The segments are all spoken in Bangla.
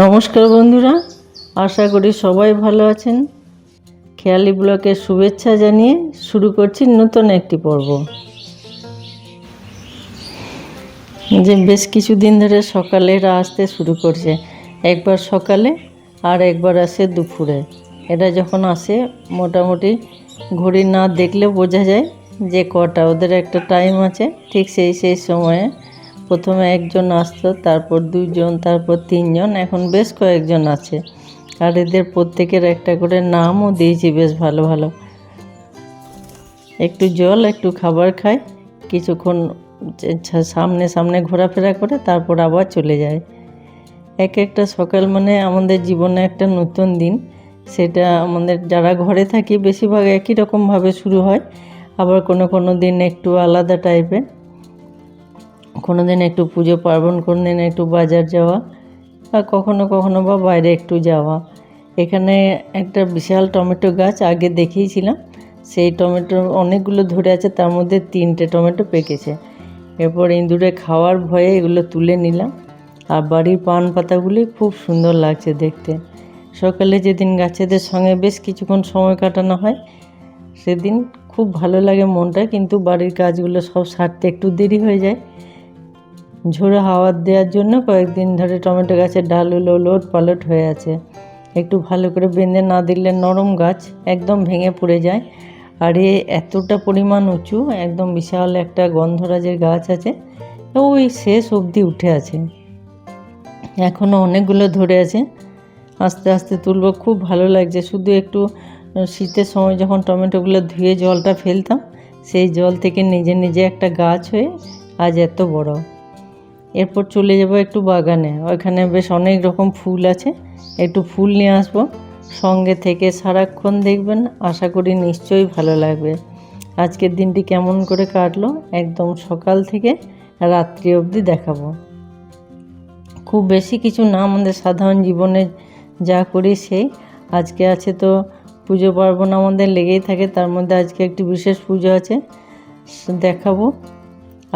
নমস্কার বন্ধুরা, আশা করি সবাই ভালো আছেন। খেয়ালি ব্লকের শুভেচ্ছা জানিয়ে শুরু করছি নতুন একটি পর্ব। বেশ কিছুদিন ধরে সকালে এরা আসতে শুরু করছে, একবার সকালে আর একবার আসে দুপুরে। এরা যখন আসে মোটামুটি ঘড়ি না দেখলে বোঝা যায় যে কটা, ওদের একটা টাইম আছে। ঠিক সেই সময়ে প্রথমে একজন আসতো, তারপর দুজন, তারপর তিনজন, এখন বেশ কয়েকজন আছে। আর এদের প্রত্যেকের একটা করে নামও দিয়েছি বেশ ভালো ভালো। একটু জল, একটু খাবার খায়, কিছুক্ষণ সামনে সামনে ঘোরাফেরা করে, তারপর আবার চলে যায়। একটা সকাল মানে আমাদের জীবনে একটা নতুন দিন। সেটা আমাদের যারা ঘরে থাকি বেশিরভাগ একই রকমভাবে শুরু হয়, আবার কোনো দিন একটু আলাদা টাইপের। কোনো দিন একটু পুজো পার্বণ, কোনো দিন একটু বাজার যাওয়া, আর কখনো বা বাইরে একটু যাওয়া। এখানে একটা বিশাল টমেটো গাছ আগে দেখিয়েছিলাম, সেই টমেটো অনেকগুলো ধরে আছে, তার মধ্যে 3টে টমেটো পেকেছে। এরপর ইঁদুরে খাওয়ার ভয়ে এগুলো তুলে নিলাম। আর বাড়ির পান পাতাগুলি খুব সুন্দর লাগছে দেখতে। সকালে যেদিন গাছেদের সঙ্গে বেশ কিছুক্ষণ সময় কাটানো হয়, সেদিন খুব ভালো লাগে মনটা, কিন্তু বাড়ির কাজগুলো সব সারতে একটু দেরি হয়ে যায়। ঝোড়ো হাওয়া দেওয়ার জন্য কয়েকদিন ধরে টমেটো গাছের ডালগুলো ওলট পালট হয়ে আছে। একটু ভালো করে বেঁধে না দিলে নরম গাছ একদম ভেঙে পড়ে যায়। আর এতটা পরিমাণ উঁচু, একদম বিশাল একটা গন্ধরাজের গাছ আছে, ওই শেষ অবধি উঠে আছে, এখনও অনেকগুলো ধরে আছে। আস্তে আস্তে তুলব, খুব ভালো লাগছে। শুধু একটু শীতের সময় যখন টমেটোগুলো ধুয়ে জলটা ফেলতাম, সেই জল থেকে নিজে নিজে একটা গাছ হয়ে আজ এত বড়। এরপর চলে যাব একটু বাগানে, ওইখানে বেশ অনেক রকম ফুল আছে, একটু ফুল নিয়ে আসবো। সঙ্গে থেকে সারাক্ষণ দেখবেন, আশা করি নিশ্চয়ই ভালো লাগবে। আজকের দিনটি কেমন করে কাটলো একদম সকাল থেকে রাত্রি অবধি দেখাবো। খুব বেশি কিছু না, আমাদের সাধারণ জীবনে যা করি সেই। আজকে আছে তো পুজো পার্বণ আমাদের লেগেই থাকে, তার মধ্যে আজকে একটি বিশেষ পুজো আছে, দেখাবো।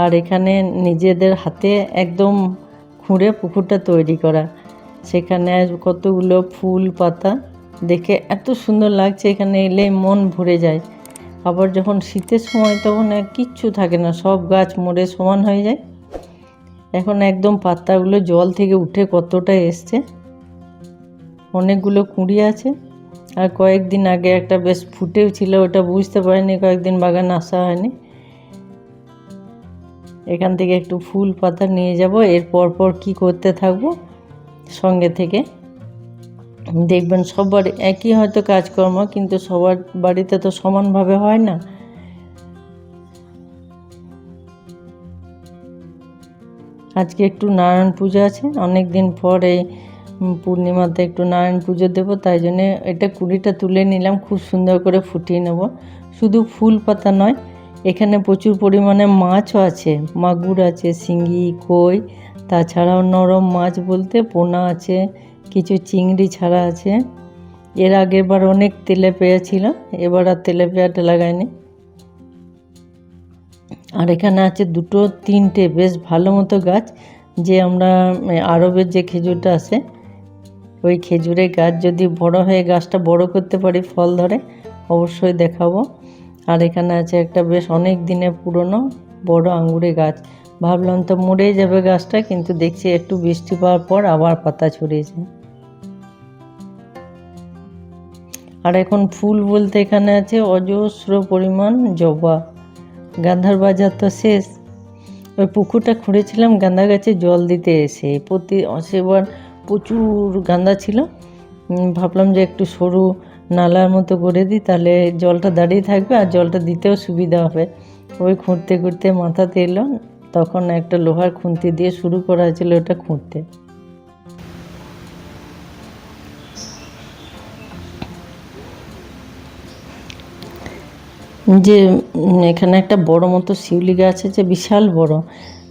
আর এখানে নিজেদের হাতে একদম খুঁড়ে পুকুরটা তৈরি করা, সেখানে কতগুলো ফুল পাতা দেখে এত সুন্দর লাগছে, এখানে এলে মন ভরে যায়। আবার যখন শীতের সময় তখন কিচ্ছু থাকে না, সব গাছ মরে সমান হয়ে যায়। এখন একদম পাতাগুলো জল থেকে উঠে কতটা এসছে, অনেকগুলো কুঁড়ি আছে। আর কয়েকদিন আগে একটা বেশ ফুটেও ছিল, ওটা বুঝতে পারিনি, কয়েকদিন বাগানে আসা হয়নি। এখান থেকে একটু ফুল পাতা নিয়ে যাব, এর পর কি করতে থাকবো সঙ্গে থেকে দেখবেন। সবার একই হয়তো কাজকর্ম, কিন্তু সবার বাড়িতে তো সমানভাবে হয় না। আজকে একটু নারায়ণ পুজো আছে, অনেক দিন পর এই পূর্ণিমাতে একটু নারায়ণ পুজো দেবো, তাই জন্যে এটা কুড়িটা তুলে নিলাম, খুব সুন্দর করে ফুটিয়ে নেব। শুধু ফুল পাতা নয়, এখানে প্রচুর পরিমাণে মাছও আছে, মাগুর আছে, শিঙি, কই, তাছাড়াও নরম মাছ বলতে পোনা আছে, কিছু চিংড়ি ছাড়া আছে। এর আগের বার অনেক তেলাপিয়া ছিল, এবার আর তেলাপিয়াটা লাগায়নি। আর এখানে আছে 2-3টে বেশ ভালো মতো গাছ, যে আমরা আরবের যে খেজুরটা আছে, ওই খেজুরের গাছ যদি বড় হয়ে গাছটা বড় করতে পারি, ফল ধরে, অবশ্যই দেখাবো। আর এখানে আছে একটা বেশ অনেক দিনের পুরনো বড় আঙ্গুরের গাছ। ভাবলাম তো মরেই যাবে গাছটা, কিন্তু দেখছি একটু বৃষ্টি পাওয়ার পর আবার পাতা ছড়িয়েছে। আর এখন ফুল বলতে এখানে আছে অজস্র পরিমাণ জবা। গাঁদার বাজার তো শেষ। ওই পুকুরটা খুঁড়েছিলাম গাঁদা গাছে জল দিতে এসে, সেবার প্রচুর গাঁদা ছিল। ভাবলাম যে একটু সরু নালার মতো করে দিই, তাহলে জলটা দাঁড়িয়ে থাকবে আর জলটা দিতেও সুবিধা হবে। ওই খুঁড়তে মাথাতে এলো, তখন একটা লোহার খুন্তি দিয়ে শুরু করা হয়েছিল ওটা খুঁড়তে। যে এখানে একটা বড় মতো শিউলি গাছ আছে, বিশাল বড়।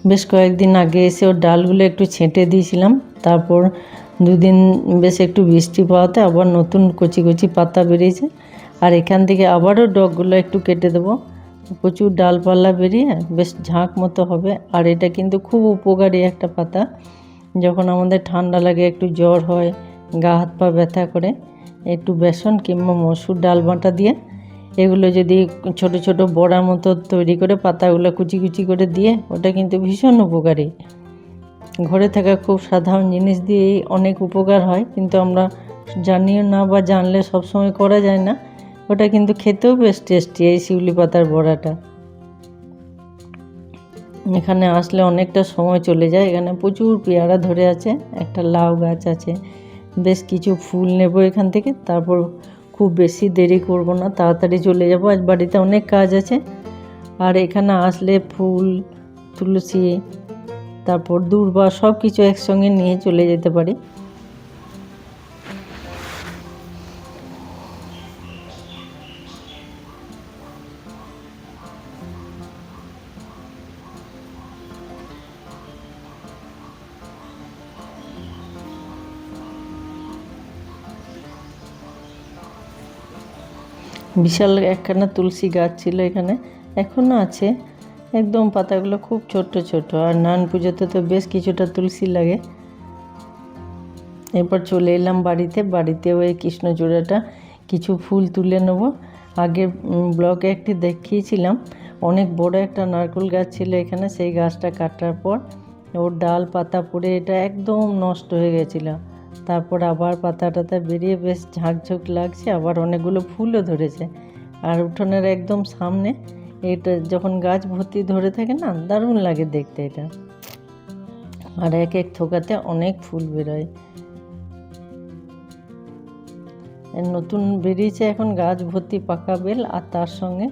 বেশ কয়েকদিন আগে এসে ওর ডালগুলো একটু ছেঁটে দিয়েছিলাম, তারপর দুদিন বেশ একটু বৃষ্টি পাওয়াতে আবার নতুন কচি কচি পাতা বেরিয়েছে। আর এখান থেকে আবারও ডগগুলো একটু কেটে দেবো, প্রচুর ডালপালা বেরিয়ে বেশ ঝাঁক মতো হবে। আর এটা কিন্তু খুব উপকারী একটা পাতা, যখন আমাদের ঠান্ডা লাগে, একটু জ্বর হয়, গা হাত পা ব্যথা করে, একটু বেসন কিংবা মসুর ডাল বাটা দিয়ে এগুলো যদি ছোট ছোট বড়ার মতো তৈরি করে পাতাগুলো কুচি কুচি করে দিয়ে, ওটা কিন্তু ভীষণ উপকারী। ঘরে থাকা খুব সাধারণ জিনিস দিয়েই অনেক উপকার হয়, কিন্তু আমরা জানিও না বা জানলে সবসময় করা যায় না। ওটা কিন্তু খেতেও বেশ টেস্টি, এই শিউলি পাতার বড়াটা। এখানে আসলে অনেকটা সময় চলে যায়। এখানে প্রচুর পেয়ারা ধরে আছে, একটা লাউ গাছ আছে, বেশ কিছু ফুল নেব এখান থেকে। তারপর খুব বেশি দেরি করব না, তাড়াতাড়ি চলে যাব, আজ বাড়িতে অনেক কাজ আছে। আর এখানে আসলে ফুল, তুলসী, তারপর দূর্বা সব কিছু একসঙ্গে নিয়ে চলে যেতে পারি। বিশাল একখানা তুলসী গাছ ছিল এখানে, এখনও আছে। একদম পাতাগুলো খুব ছোট্ট ছোট, আর নারায়ণ পুজোতে তো বেশ কিছুটা তুলসী লাগে। এরপর চলে এলাম বাড়িতে ওই কৃষ্ণচূড়াটা কিছু ফুল তুলে নেব। আগে ব্লগে একটি দেখিয়েছিলাম, অনেক বড় একটা নারকেল গাছ ছিল এখানে, সেই গাছটা কাটার পর ওর ডাল পাতা পড়ে এটা একদম নষ্ট হয়ে গেছিলো। তারপর আবার পাতা টাতা বেরিয়ে বেশ ঝাঁকঝোঁক লাগছে, আবার অনেকগুলো ফুলও ধরেছে। আর উঠোনের একদম সামনে এটা যখন গাছ ভর্তি ধরে থাকে না, দারুণ লাগে দেখতে এটা। আর এক এক থোকাতে অনেক ফুল বেরোয়। নতুন বেরিয়েছে এখন গাছ ভর্তি পাকা বেল, আর তার সঙ্গে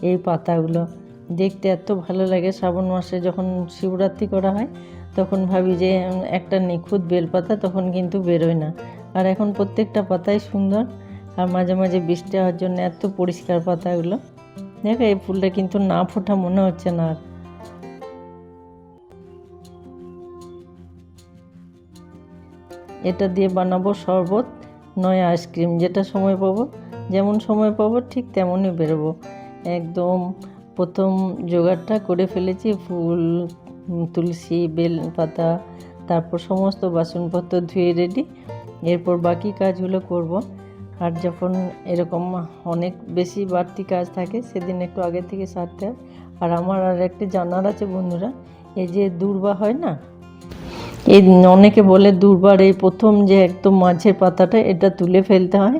এই পাতাগুলো দেখতে এত ভালো লাগে। শ্রাবণ মাসে যখন শিবরাত্রি করা হয় তখন ভাবি যে একটা নিখুঁত বেলপাতা, তখন কিন্তু বেরোয় না। আর এখন প্রত্যেকটা পাতাই সুন্দর, আর মাঝে মাঝে বৃষ্টি হওয়ার জন্য এত পরিষ্কার পাতাগুলো। দেখো এই ফুলটা কিন্তু না ফোটা মনে হচ্ছে না। আর এটা দিয়ে বানাবো শরবত, নয় আইসক্রিম, যেটা সময় পাবো, যেমন সময় পাবো ঠিক তেমনই বেরোবো। একদম প্রথম জোগাড়টা করে ফেলেছি, ফুল, তুলসী, বেল পাতা, তারপর সমস্ত বাসনপত্র ধুয়ে রেডি। এরপর বাকি কাজগুলো করব। আর যখন এরকম অনেক বেশি বাড়তি কাজ থাকে সেদিন একটু আগে থেকে সারতে হয়। আর আমার আর একটা জানার আছে বন্ধুরা, এই যে দূর্বা হয় না, এই অনেকে বলে দুর্বার এই প্রথম যে একদম মাঝের পাতাটা এটা তুলে ফেলতে হয়।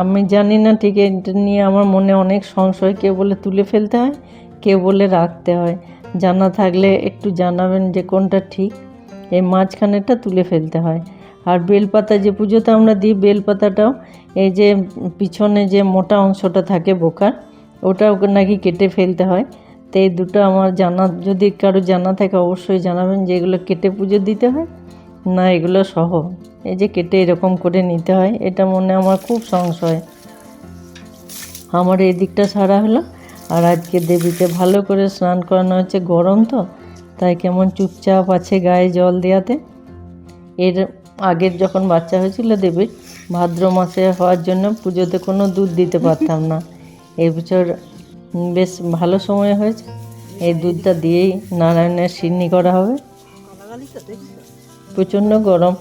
আমি জানি না ঠিক, এটা নিয়ে আমার মনে অনেক সংশয়। কেউ বলে তুলে ফেলতে হয়, কেউ বলে রাখতে হয়। জানা থাকলে একটু জানাবেন যে কোনটা ঠিক। এই মাঝখানেরটা তুলে ফেলতে হয়। আর বেলপাতা যে পুজোতে আমরা দিই, বেলপাতাটাও এই যে পিছনে যে মোটা অংশটা থাকে বোকার, ওটাও নাকি কেটে ফেলতে হয়। তো এই দুটো আমার জানা, যদি কারো জানা থাকে অবশ্যই জানাবেন যে এগুলো কেটে পুজো দিতে হয় না এগুলো সহ এই যে কেটে এরকম করে নিতে হয়, এটা মনে আমার খুব সংশয়। আমার এই দিকটা সারা হলো। আর আজকে দেবীকে ভালো করে স্নান করানো হচ্ছে, গরম তো তাই কেমন চুপচাপ আছে গায়ে জল দেওয়াতে। এর আগের যখন বাচ্চা হয়েছিল দেবীর, ভাদ্র মাসে হওয়ার জন্য পুজোতে কোনো দুধ দিতে পারতাম না। এবছর বেশ ভালো সময় হয়েছে, এই দুধটা দিয়েই নারায়ণের সিন্নি করা হবে। প্রচণ্ড গরম,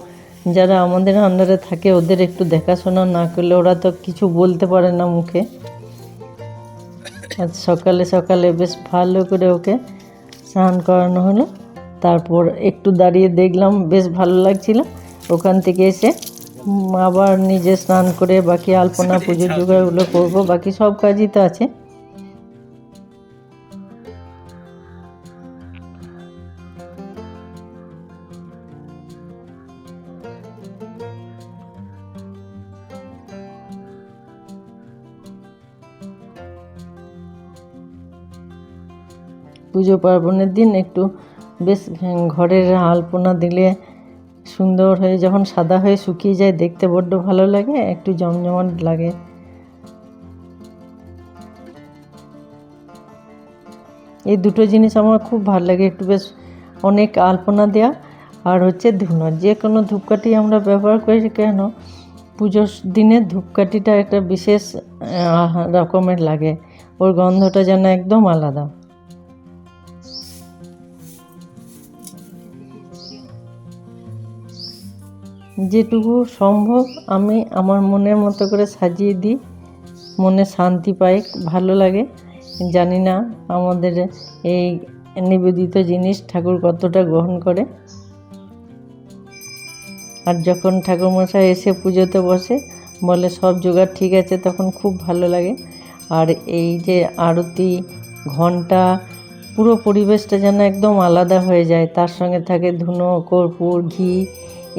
যারা আমাদের আন্ডারে থাকে ওদের একটু দেখাশোনা না করলে ওরা তো কিছু বলতে পারে না মুখে। আজ সকালে সকালে বেশ ভালো করে ওকে স্নান করানো হলো। তারপর একটু দাঁড়িয়ে দেখলাম, বেশ ভালো লাগছিল। ওখান থেকে এসে আবার নিজে স্নান করে বাকি আলপনা পুজোর জোগাড়গুলো করবো, বাকি সব কাজই তো আছে। পুজো পার্বণের দিন একটু বেশ ঘরের আলপনা দিলে সুন্দর হয়ে, যখন সাদা হয়ে শুকিয়ে যায় দেখতে বড্ড ভালো লাগে, একটু জমজমাট লাগে। এই দুটো জিনিস আমার খুব ভালো লাগে, একটু বেশ অনেক আলপনা দেওয়া আর হচ্ছে ধুনো। যে কোনো ধূপকাঠি আমরা ব্যবহার করি কেন, পুজোর দিনে ধূপকাঠিটা একটা বিশেষ রকমের লাগে, ওর গন্ধটা যেন একদম আলাদা। যেটুকু সম্ভব আমি আমার মনের মতো করে সাজিয়ে দিই, মনে শান্তি পাই, ভালো লাগে। জানি না আমাদের এই নিবেদিত জিনিস ঠাকুর কতটা গ্রহণ করে। আর যখন ঠাকুরমশাই এসে পুজোতে বসে বলে সব জোগাড় ঠিক আছে, তখন খুব ভালো লাগে। আর এই যে আরতি, ঘণ্টা, পুরো পরিবেশটা যেন একদম আলাদা হয়ে যায়। তার সঙ্গে থাকে ধুনো, কর্পূর, ঘি,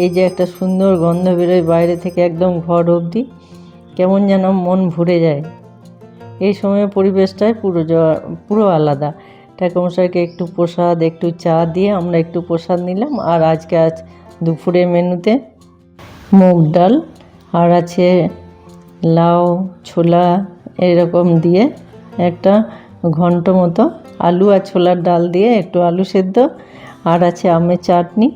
এই যে একটা সুন্দর গন্ধ বেরোয় বাইরে থেকে একদম ঘর অবধি, কেমন যেন মন ভরে যায়। এই সময় পরিবেশটাই পুরো আলাদা। ঠাকুরমশাইকে একটু প্রসাদ, একটু চা দিয়ে আমরা একটু প্রসাদ নিলাম। আর আজ দুপুরে মেনুতে মুগ ডাল আর আছে লাউ, ছোলা এরকম দিয়ে একটা ঘন্ট মতো, আলু আর ছোলার ডাল দিয়ে একটু আলু সেদ্ধ, আর আছে আমের চাটনি।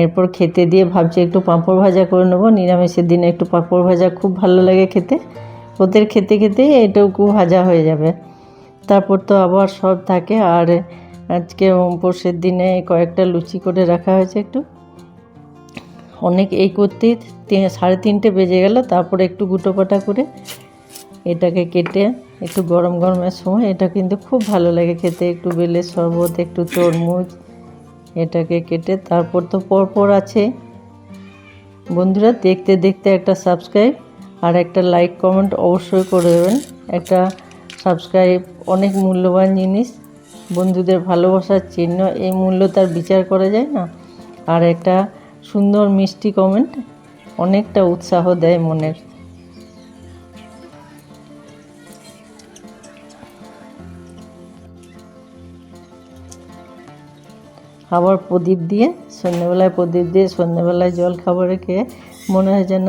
এরপর খেতে দিয়ে ভাবছি একটু পাঁপড় ভাজা করে নেবো। নিরামিষের দিনে একটু পাঁপড় ভাজা খুব ভালো লাগে খেতে। ওদের খেতে খেতে এটুকু ভাজা হয়ে যাবে, তারপর তো আবার সব থাকে। আর আজকে পরশুর দিনে কয়েকটা লুচি করে রাখা হয়েছে একটু অনেক। এই করতেই 3:30 বেজে গেল। তারপরে একটু গুটোপাটা করে এটাকে কেটে একটু গরম গরমের সময় এটা কিন্তু খুব ভালো লাগে খেতে, একটু বেলের শরবত, একটু তরমুজ, এটাকে কেটে তারপর তো পরপর আছে। বন্ধুরা দেখতে দেখতে একটা সাবস্ক্রাইব আর একটা লাইক কমেন্ট অবশ্যই করে দেবেন। একটা সাবস্ক্রাইব অনেক মূল্যবান জিনিস, বন্ধুদের ভালোবাসার চিহ্ন, এই মূল্য তার বিচার করা যায় না। আর একটা সুন্দর মিষ্টি কমেন্ট অনেকটা উৎসাহ দেয় মনের। আবার প্রদীপ দিয়ে সন্ধ্যেবেলায় জল খাবারে খেয়ে মনে হয় যেন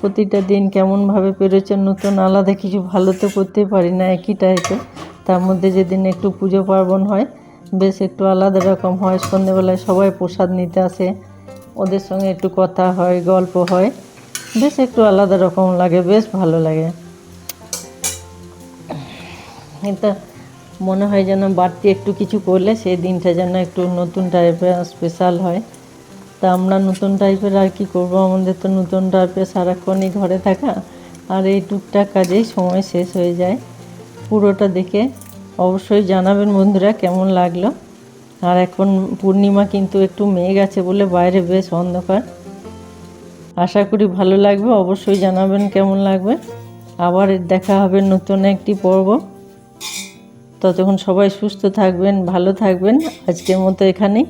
প্রতিটা দিন কেমনভাবে পেরোচ্ছে, নতুন আলাদা কিছু ভালো তো করতে পারি না, একই টাইপের। তার মধ্যে যেদিন একটু পুজো পার্বণ হয় বেশ একটু আলাদা রকম হয়। সন্ধ্যেবেলায় সবাই প্রসাদ নিতে আসে, ওদের সঙ্গে একটু কথা হয়, গল্প হয়, বেশ একটু আলাদা রকম লাগে, বেশ ভালো লাগে। এটা মনে হয় যেন বাড়তি একটু কিছু করলে সেই দিনটা যেন একটু নতুন টাইপের স্পেশাল হয়। তা আমরা নতুন টাইপের আর কি করবো, আমাদের তো নতুন টাইপের সারাক্ষণই ঘরে থাকা, আর এই টুকটাক কাজেই সময় শেষ হয়ে যায়। পুরোটা দেখে অবশ্যই জানাবেন বন্ধুরা কেমন লাগলো। আর এখন পূর্ণিমা, কিন্তু একটু মেঘ আছে বলে বাইরে বেশ অন্ধকার। আশা করি ভালো লাগবে, অবশ্যই জানাবেন কেমন লাগবে। আবার দেখা হবে নতুন একটি পর্ব। ততক্ষণ সবাই সুস্থ থাকবেন, ভালো থাকবেন। আজকের মতো এখানেই।